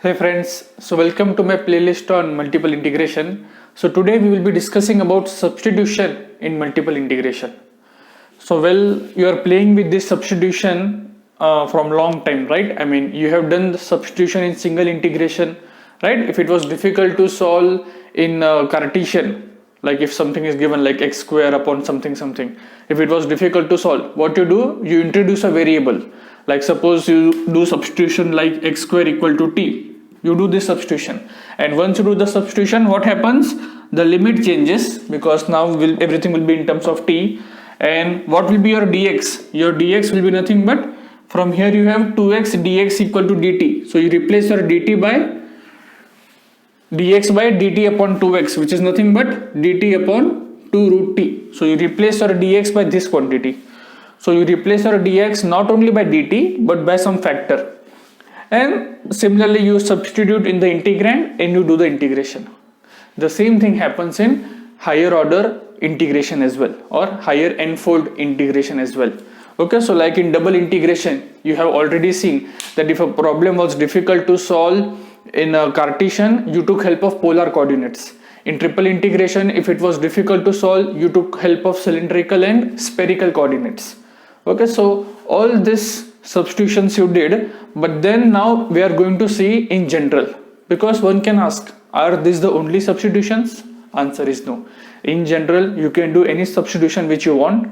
Hey friends, so welcome to my playlist on multiple integration. So today we will be discussing about substitution in multiple integration. So you are playing with this substitution from long time, right? I mean, you have done the substitution in single integration, right? If it was difficult to solve in Cartesian, like if something is given like x square upon something something, if it was difficult to solve, what you do, you introduce a variable. Like suppose you do substitution like x square equal to t, you do this substitution, and once you do the substitution, what happens, the limit changes because now everything will be in terms of t. And what will be your dx? Your dx will be nothing but, from here you have 2x dx equal to dt, so you replace your dt by dx by dt upon 2x, which is nothing but dt upon 2 root t. So you replace your dx by this quantity. So you replace your dx not only by dt but by some factor, and similarly you substitute in the integrand and you do the integration. The same thing happens in higher order integration as well, or higher n-fold integration as well. Okay, so like in double integration, you have already seen that if a problem was difficult to solve in a Cartesian, you took help of polar coordinates. In triple integration, if it was difficult to solve, you took help of cylindrical and spherical coordinates. Okay, so all this substitutions you did, but then now we are going to see in general, because one can ask, are these the only substitutions? Answer is no. In general, you can do any substitution which you want.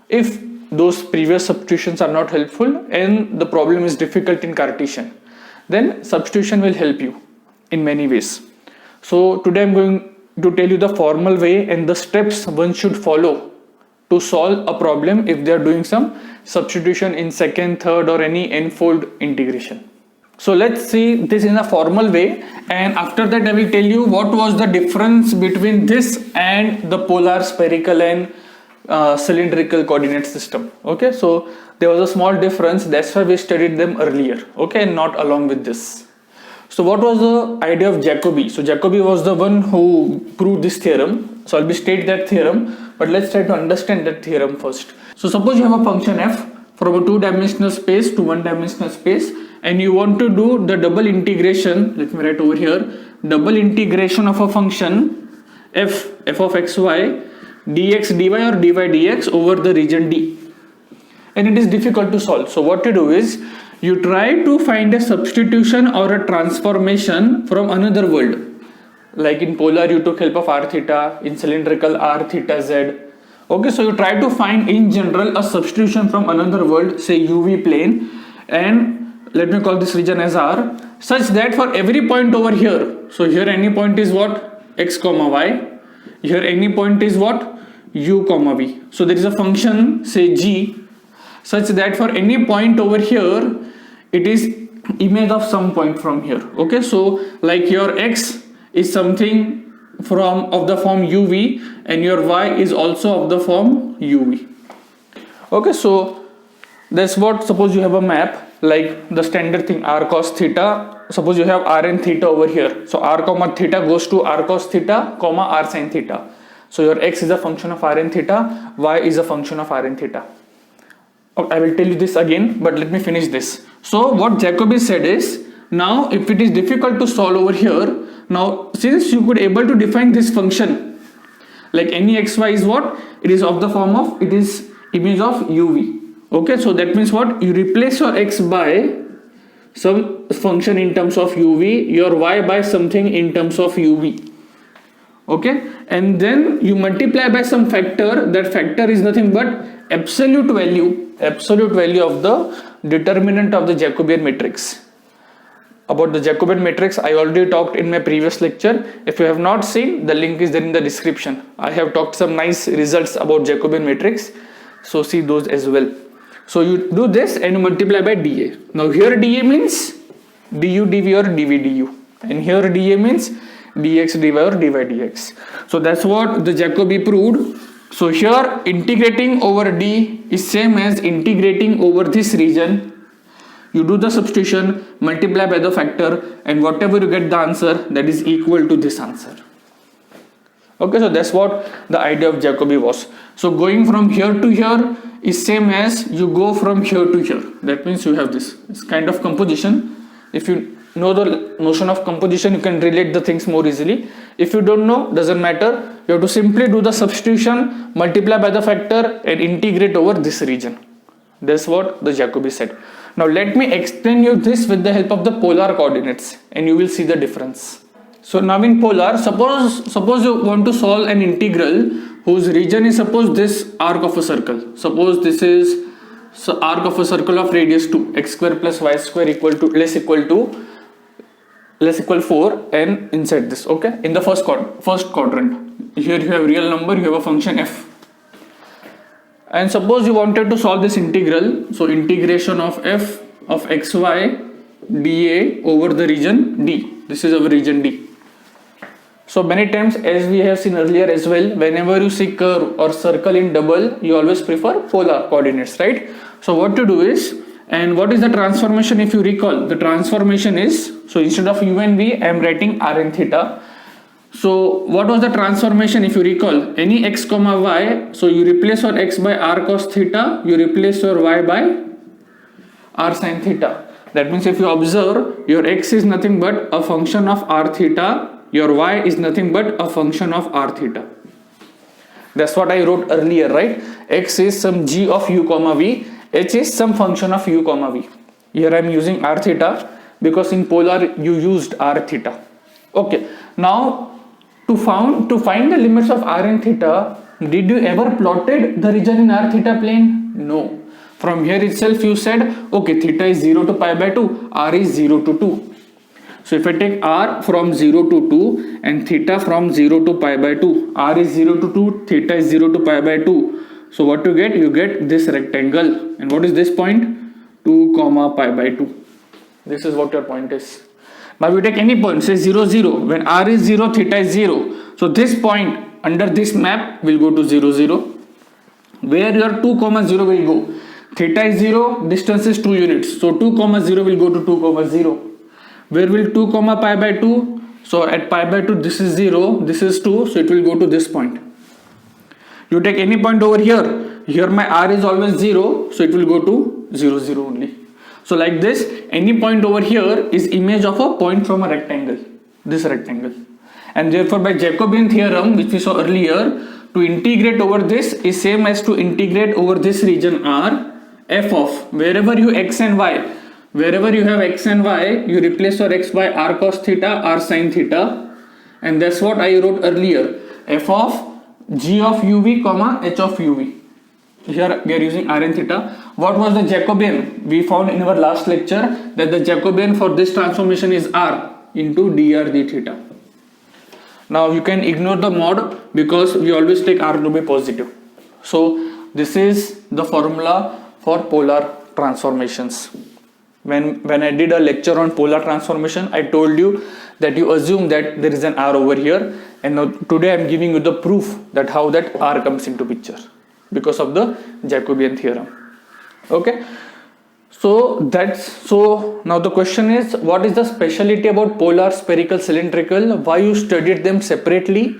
If those previous substitutions are not helpful and the problem is difficult in Cartesian, then substitution will help you in many ways. So today I'm going to tell you the formal way and the steps one should follow to solve a problem if they are doing some substitution in second, third or any n-fold integration. So let's see this in a formal way, and after that I will tell you what was the difference between this and the polar, spherical and cylindrical coordinate system. Okay, so there was a small difference, that's why we studied them earlier, okay, and not along with this. So what was the idea of Jacobi? So Jacobi was the one who proved this theorem. So I'll be state that theorem, but let's try to understand that theorem first. So suppose you have a function f from a two-dimensional space to one-dimensional space, and you want to do the double integration. Let me write over here, double integration of a function f of xy dx dy or dy dx over the region D, and it is difficult to solve. So what you do is you try to find a substitution or a transformation from another world. Like in polar you took help of r theta, in cylindrical r theta z. Okay, so you try to find in general a substitution from another world, say UV plane, and let me call this region as r, such that for every point over here, so here any point is what, x comma y, here any point is what, u comma v. So there is a function, say g, such that for any point over here it is image of some point from here. Okay, so like your x is something from of the form uv and your y is also of the form uv. Okay, so that's what, suppose you have a map like the standard thing r cos theta, suppose you have r and theta over here, so r comma theta goes to r cos theta comma r sin theta. So your x is a function of r and theta, y is a function of r and theta. Okay, I will tell you this again, but let me finish this. So what Jacobi said is, now if it is difficult to solve over here, now since you could able to define this function like any xy is what, it is of the form of, it is image of uv. Okay, so that means what, you replace your x by some function in terms of uv, your y by something in terms of uv. Okay, and then you multiply by some factor, that factor is nothing but absolute value of the determinant of the Jacobian matrix. About the Jacobian matrix I already talked in my previous lecture. If you have not seen, the link is there in the description. I have talked some nice results about Jacobian matrix, so see those as well. So you do this and you multiply by dA. Now here dA means du dv or dv du, and here dA means dx dy or dy dx. So that's what the Jacobi proved. So here integrating over d is same as integrating over this region. You do the substitution, multiply by the factor, and whatever you get the answer, that is equal to this answer. Okay, so that's what the idea of Jacobi was. So going from here to here is same as you go from here to here. That means you have this kind of composition. If you know the notion of composition, you can relate the things more easily. If you don't know, doesn't matter. You have to simply do the substitution, multiply by the factor and integrate over this region. That's what the Jacobi said. Now let me explain you this with the help of the polar coordinates and you will see the difference. So now in polar, suppose you want to solve an integral whose region is, suppose this arc of a circle. Suppose this is arc of a circle of radius 2, x square plus y square equal to less equal 4, and inside this, okay, in the first quadrant. Here you have real number, you have a function f. And suppose you wanted to solve this integral, so integration of f of xy dA over the region D. This is our region D. So many times, as we have seen earlier as well, whenever you see curve or circle in double, you always prefer polar coordinates, right? So what to do is, and what is the transformation if you recall? The transformation is, so instead of u and v, I am writing r and theta. So what was the transformation if you recall? Any x comma y, so you replace your x by r cos theta, you replace your y by r sin theta. That means if you observe, your x is nothing but a function of r theta, your y is nothing but a function of r theta. That's what I wrote earlier, right? X is some g of u comma v, h is some function of u comma v. Here I am using r theta because in polar you used r theta. Okay, now to find the limits of r and theta, did you ever plotted the region in r theta plane? No. From here itself you said, okay, theta is 0 to pi by 2, r is 0 to 2. So if I take r from 0 to 2 and theta from 0 to pi by 2, r is 0 to 2, theta is 0 to pi by 2. So what you get? You get this rectangle. And what is this point? 2 comma pi by 2. This is what your point is. Now you take any point, say 0, 0. When r is 0, theta is 0. So this point under this map will go to 0, 0. Where your 2 comma 0 will go? Theta is 0, distance is 2 units. So 2 comma 0 will go to 2 comma 0. Where will 2 comma pi by 2? So at pi by 2 this is 0, this is 2, so it will go to this point. You take any point over here, here my r is always 0, so it will go to 0, 0 only. So like this, any point over here is image of a point from a rectangle, this rectangle. And therefore by Jacobian theorem, which we saw earlier, to integrate over this is same as to integrate over this region R, f of wherever you x and y, wherever you have x and y, you replace your x by r cos theta, r sin theta, and that's what I wrote earlier, f of g of uv comma h of uv. Here we are using r and theta. What was the Jacobian? We found in our last lecture that the Jacobian for this transformation is r into dr d theta. Now you can ignore the mod because we always take r to be positive. So this is the formula for polar transformations. When I did a lecture on polar transformation, I told you that you assume that there is an r over here, and now today I am giving you the proof that how that r comes into picture because of the Jacobian theorem. Okay, so now the question is, what is the speciality about polar, spherical, cylindrical? Why you studied them separately?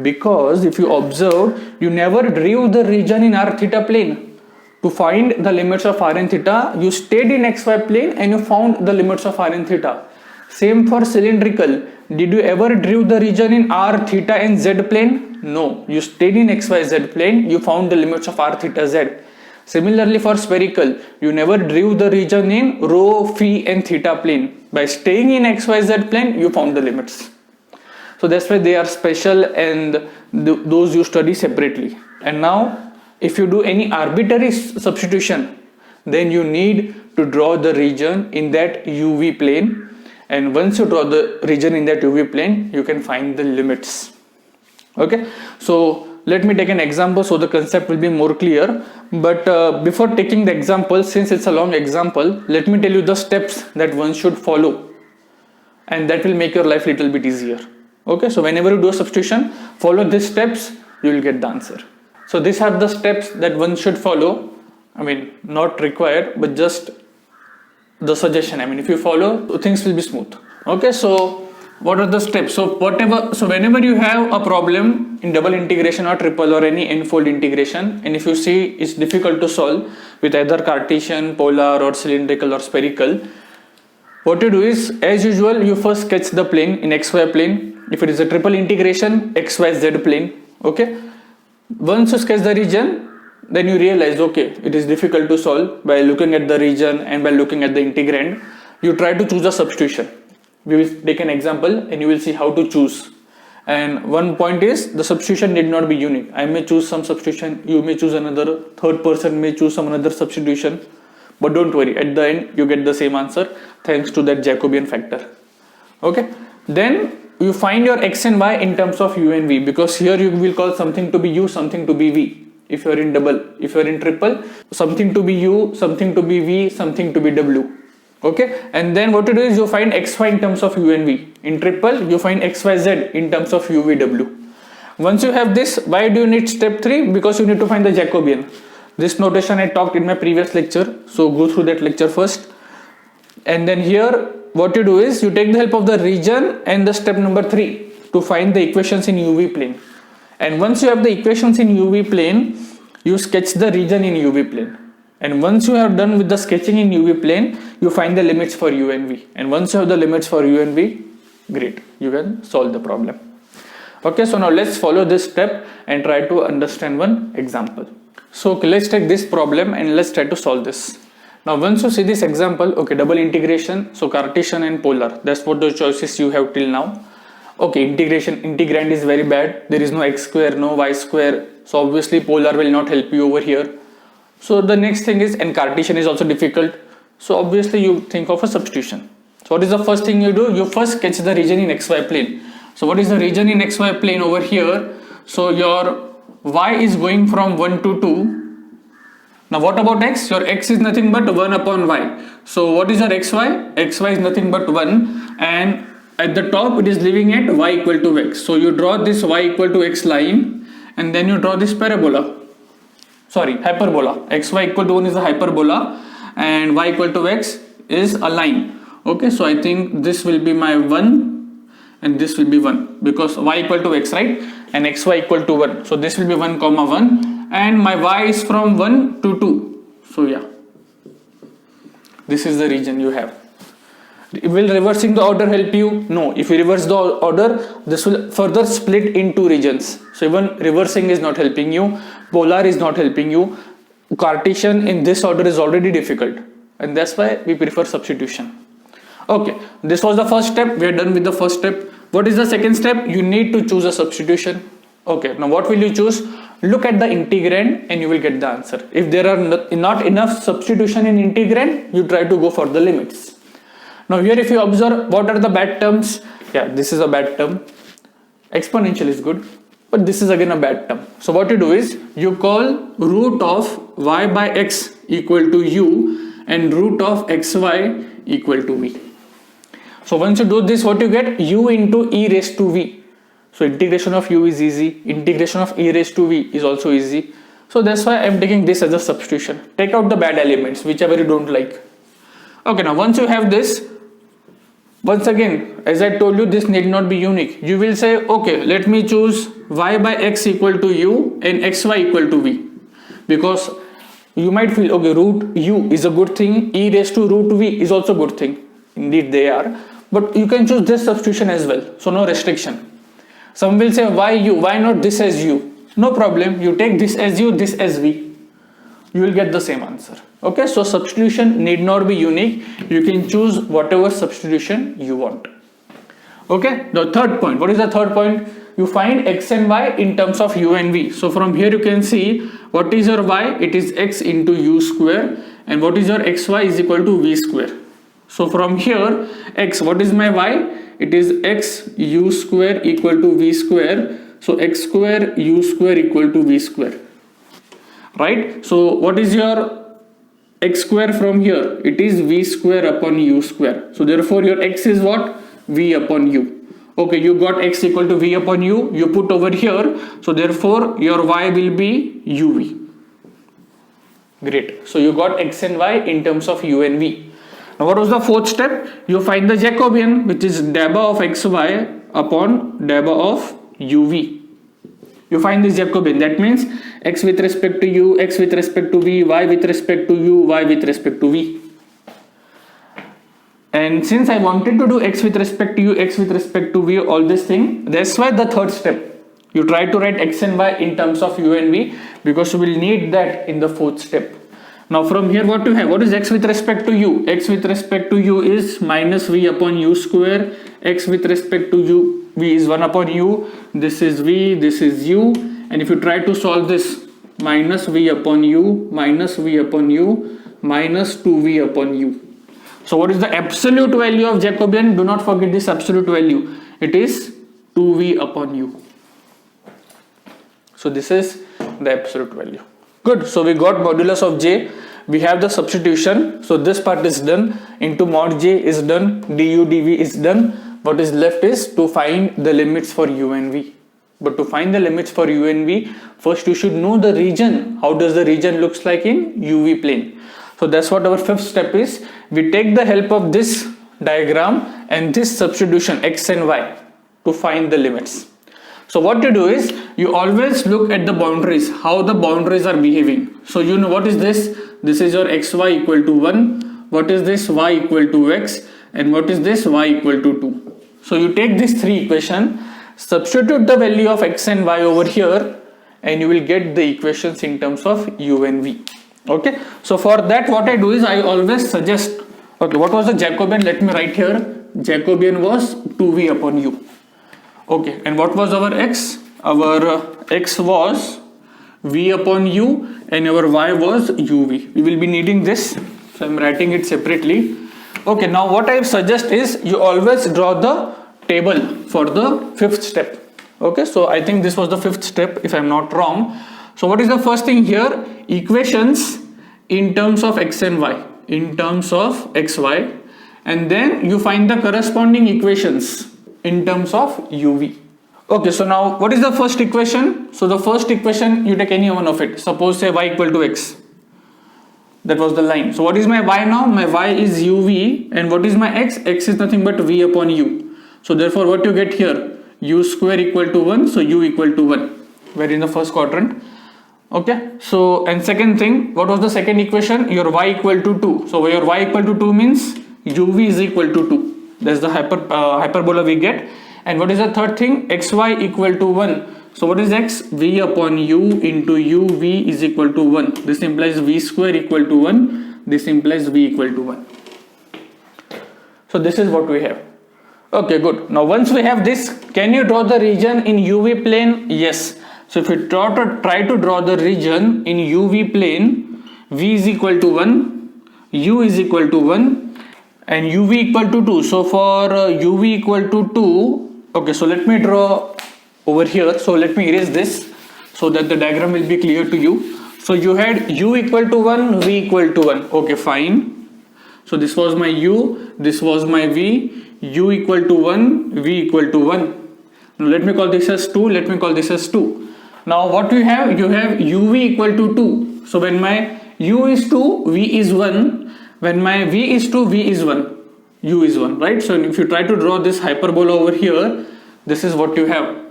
Because if you observe, you never drew the region in r theta plane. To find the limits of r and theta, you stayed in xy plane and you found the limits of r and theta. Same for cylindrical. Did you ever drew the region in r, theta and z plane? No. You stayed in xyz plane, you found the limits of r, theta, z. Similarly for spherical, you never drew the region in rho, phi and theta plane. By staying in xyz plane, you found the limits. So that's why they are special and those you study separately. And now, if you do any arbitrary substitution, then you need to draw the region in that UV plane, and once you draw the region in that UV plane, you can find the limits. Okay, so let me take an example so the concept will be more clear. But before taking the example, since it's a long example, let me tell you the steps that one should follow, and that will make your life little bit easier. Okay, so whenever you do a substitution, follow these steps, you will get the answer. So these are the steps that one should follow. I mean, not required, but just the suggestion. I mean, if you follow, things will be smooth. Okay, so what are the steps? So whenever you have a problem in double integration or triple or any n-fold integration, and if you see it's difficult to solve with either Cartesian, polar or cylindrical or spherical, what you do is, as usual, you first sketch the plane in xy plane. If it is a triple integration, xyz plane. Okay. Once you sketch the region, then you realize, okay, it is difficult to solve by looking at the region and by looking at the integrand. You try to choose a substitution. We will take an example and you will see how to choose. And one point is, the substitution need not be unique. I may choose some substitution, you may choose another, third person may choose some another substitution. But don't worry, at the end you get the same answer thanks to that Jacobian factor. Okay. Then you find your x and y in terms of u and v, because here you will call something to be u, something to be v. If you are in double, if you are in triple, something to be u, something to be v, something to be w. Okay. And then what you do is, you find xy in terms of u and v. In triple, you find xyz in terms of u, v, w. Once you have this, why do you need step 3? Because you need to find the Jacobian. This notation I talked in my previous lecture, so go through that lecture first. And then here what you do is, you take the help of the region and the step number 3 to find the equations in UV plane. And once you have the equations in UV plane, you sketch the region in UV plane. And once you have done with the sketching in UV plane, you find the limits for u and v. And once you have the limits for u and v, great, you can solve the problem. Okay, so now let's follow this step and try to understand one example. So okay, let's take this problem and let's try to solve this. Now once you see this example, okay, double integration, so Cartesian and polar, that's what the choices you have till now. Okay, integration, integrand is very bad, there is no x square, no y square, so obviously polar will not help you over here. So the next thing is, and Cartesian is also difficult, so obviously you think of a substitution. So what is the first thing you do? You first sketch the region in xy plane. So what is the region in xy plane over here? So your y is going from 1 to 2. Now what about x? Your x is nothing but 1 upon y. So what is your xy? xy is nothing but 1, and at the top it is living at y equal to x. So you draw this y equal to x line, and then you draw this hyperbola. Xy equal to 1 is a hyperbola and y equal to x is a line. Okay, so I think this will be my 1 and this will be 1, because y equal to x, right? And xy equal to 1. So this will be 1 comma 1, and my y is from 1 to 2. So yeah, this is the region you have. Will reversing the order help you? No. If you reverse the order, this will further split in 2 regions. So even reversing is not helping you, polar is not helping you, Cartesian in this order is already difficult, and that's why we prefer substitution. Okay, this was the first step. We are done with the first step. What is the second step? You need to choose a substitution. Okay, now what will you choose? Look at the integrand and you will get the answer. If there are not enough substitution in integrand, you try to go for the limits. Now here if you observe, what are the bad terms? Yeah, this is a bad term. Exponential is good, but this is again a bad term. So what you do is, you call root of y by x equal to u and root of xy equal to v. So once you do this, what you get? U into e raised to v. So integration of u is easy, integration of e raised to v is also easy. So that's why I am taking this as a substitution. Take out the bad elements, whichever you don't like. Okay, now once you have this, once again, as I told you, this need not be unique. You will say, okay, let me choose y by x equal to u and xy equal to v. Because you might feel, okay, root u is a good thing, e raised to root v is also a good thing. Indeed they are. But you can choose this substitution as well. So no restriction. Some will say, why u? Why not this as u? No problem. You take this as u, this as v. You will get the same answer. Okay, so substitution need not be unique. You can choose whatever substitution you want. Okay, the third point. What is the third point? You find x and y in terms of u and v. So from here you can see, what is your y? It is x into u square, and what is your xy is equal to v square. So from here, x, what is my y? It is x u square equal to v square. So x square u square equal to v square. Right? So what is your x square from here? It is v square upon u square. So therefore your x is what? V upon u. Okay, you got x equal to v upon u. You put over here. So therefore your y will be uv. Great. So you got x and y in terms of u and v. Now what was the fourth step? You find the Jacobian, which is dabba of xy upon dabba of uv. You find this Jacobian. That means x with respect to u, x with respect to v, y with respect to u, y with respect to v. And since I wanted to do x with respect to u, x with respect to v, all this thing, that's why the third step, you try to write x and y in terms of u and v, because you will need that in the fourth step. Now from here what you have, what is x with respect to u? X with respect to u is minus v upon u square. X with respect to u, v is 1 upon u, this is v, this is u, and if you try to solve this, minus v upon u, minus v upon u, minus 2v upon u. So what is the absolute value of Jacobian? Do not forget this absolute value. It is 2v upon u. So this is the absolute value. Good. So we got modulus of j. We have the substitution. So this part is done. Into mod j is done. Du dv is done. What is left is to find the limits for u and v. But to find the limits for u and v, first you should know the region. How does the region looks like in uv plane? So that's what our fifth step is. We take the help of this diagram and this substitution x and y to find the limits. So what you do is, you always look at the boundaries, how the boundaries are behaving. So you know what is this? This is your xy equal to 1. What is this? Y equal to x. And what is this? Y equal to 2. So you take these three equations, substitute the value of x and y over here, and you will get the equations in terms of u and v. Okay, so for that what I do is, I always suggest, okay, what was the Jacobian? Let me write here. Jacobian was 2v upon u. Okay, and what was our x? Our x was v upon u and our y was uv. We will be needing this, so I am writing it separately. Okay, now what I suggest is, you always draw the table for the fifth step. Okay, so I think this was the fifth step if I am not wrong. So what is the first thing here? Equations in terms of x and y, in terms of xy, and then you find the corresponding equations in terms of uv. Okay, so now what is the first equation? So the first equation, you take any one of it. Suppose say y equal to x. That was the line. So what is my y now? My y is uv, and what is my x? X is nothing but v upon u. So therefore what you get here? U square equal to 1, so u equal to 1. We're in the first quadrant. Okay, so and second thing, what was the second equation? Your y equal to 2. So your y equal to 2 means uv is equal to 2. That's the hyperbola we get. And what is the third thing? Xy equal to 1. So what is x? V upon u into uv is equal to 1. This implies v square equal to 1. This implies v equal to 1. So this is what we have. Okay, good. Now once we have this, can you draw the region in uv plane? Yes. So if you try to draw the region in uv plane, v is equal to 1, u is equal to 1, and uv equal to 2. So for uv equal to 2, okay, so let me draw over here. So let me erase this so that the diagram will be clear to you. So you had u equal to 1, v equal to 1. Okay, fine. So this was my u, this was my v, u equal to 1, v equal to 1. Now let me call this as 2, let me call this as 2. Now what you have uv equal to 2. So when my u is 2, v is 1. When my v is 2, v is 1. U is 1, right? So if you try to draw this hyperbola over here, this is what you have.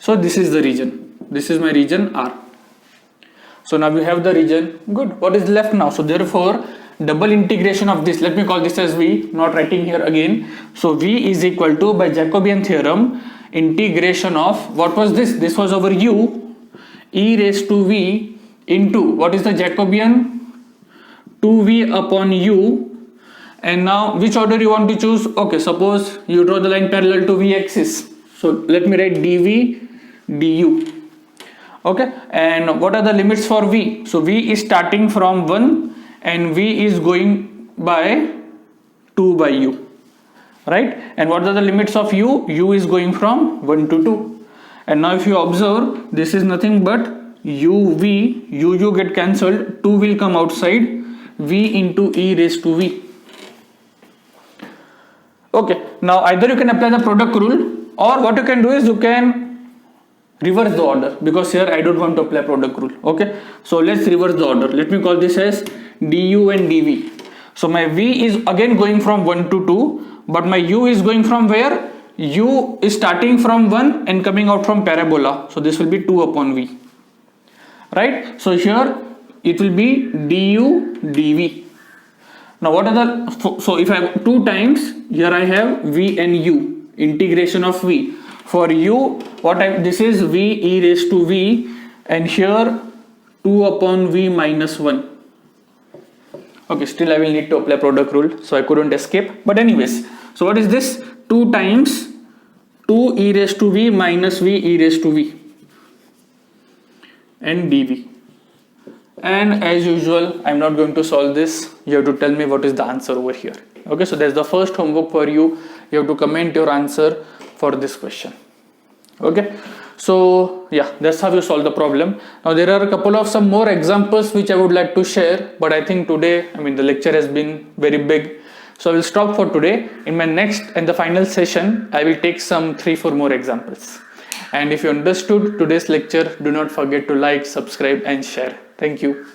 So this is the region. This is my region R. So now we have the region. Good. What is left now? So therefore, double integration of this, let me call this as v, not writing here again. So v is equal to, by Jacobian theorem, integration of, what was this? This was over u, e raised to v into, what is the Jacobian? 2v upon u. And now which order you want to choose? Okay, suppose you draw the line parallel to v axis. So let me write dv du. Okay, and what are the limits for v? So v is starting from 1 and v is going by 2 by u, right? And what are the limits of u? U is going from 1 to 2. And now if you observe, this is nothing but uv, u get cancelled, 2 will come outside, v into e raised to v. Okay, now either you can apply the product rule, or what you can do is you can reverse the order, because here I don't want to apply product rule. Okay, so let's reverse the order. Let me call this as du and dv. So my v is again going from 1 to 2, but my u is going from where? U is starting from 1 and coming out from parabola. So this will be 2 upon v, right? So here it will be du dv. Now what are the, so if I have 2 times, here I have v and u, integration of v. For u, this is v e raised to v, and here 2 upon v minus 1. Okay, still I will need to apply product rule, so I couldn't escape. But anyways, so what is this? 2 times 2 e raised to v minus v e raised to v and dv. And as usual, I'm not going to solve this. You have to tell me what is the answer over here. Okay, so that's the first homework for you. You have to comment your answer for this question. Okay, so yeah, that's how you solve the problem. Now there are a couple of some more examples which I would like to share, but I think today, the lecture has been very big, so I will stop for today. In my next and the final session, I will take some 3-4 more examples. And if you understood today's lecture, do not forget to like, subscribe and share. Thank you.